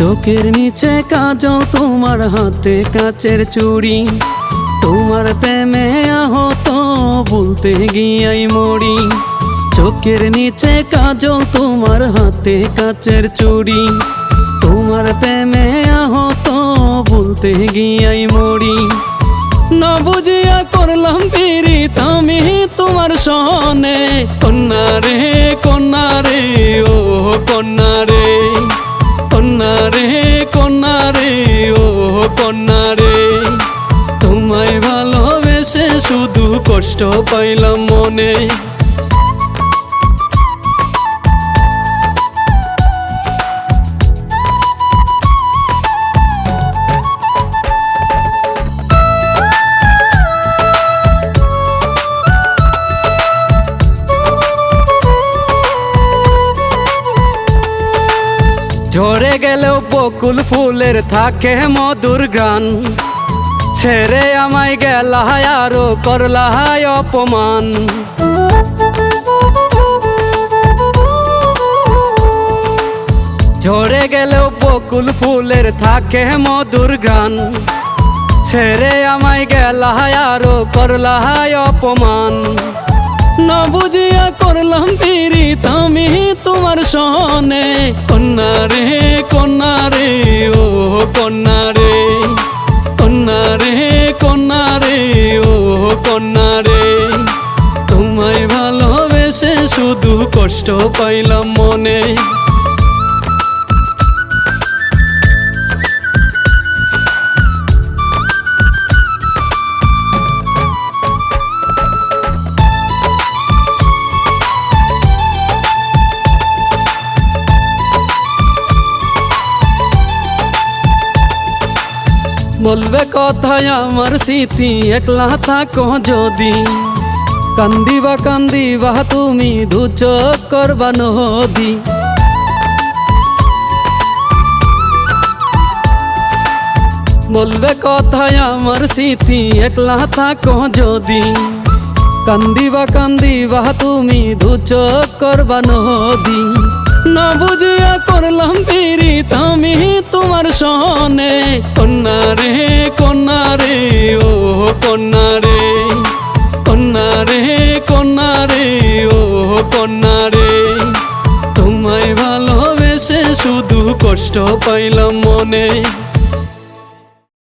চোখের নিচে কাজল, তোমার হাতে কাচের চুড়ি, তোমার প্রেমে আহত বলতে গিয়াই মরি। চোখের নিচে কাজল, তোমার হাতে কাচের চুড়ি, তোমার প্রেমে আহত বলতে গিয়াই মরি। না বুঝিয়া করলাম পীড়িত আমি তোমার সনে, কন্যা রে কন্যা রে ও কন্যা রে, কন্যা রে কন্যা রে ও কন্যা রে। তোমায় ভালোবেসে শুধু কষ্ট পাইলাম মনে। ঝরে গেলেও বকুল ফুলের থাকে মধুর গান, ছেড়ে আমায় গেলায় আরো করলায় অপমান। ঝরে গেলেও বকুল ফুলের থাকে মধুর গান, ছেড়ে আমায় গেলায় আরো করলায় অপমান। না বুঝিয়া করলাম পীড়িত আমি তোমার সনে, কন্যা রে কন্যা রে ও কন্যা রে, কন্যা রে কন্যা রে ও কন্যা রে। তোমায় ভালোবেসে শুধু কষ্ট পাইলাম মনে। বলবে কথায় আমার স্মৃতি, একলা থাকো যদি, কান্দিবা কান্দিবা তুমি দু চোখ করবা নদী। বলবে কথায় আমার স্মৃতি, একলা থাকো যদি, কান্দিবা কান্দিবা তুমি দু চোখ করবা নদী। না বুঝিয়া করলাম পীড়িত আমি তোমার সনে, কন্যা রে কন্যা রে ও কন্যা রে, কন্যা রে কন্যা রে ও কন্যা রে। তোমায় ভালোবেসে শুধু কষ্ট পাইলাম মনে।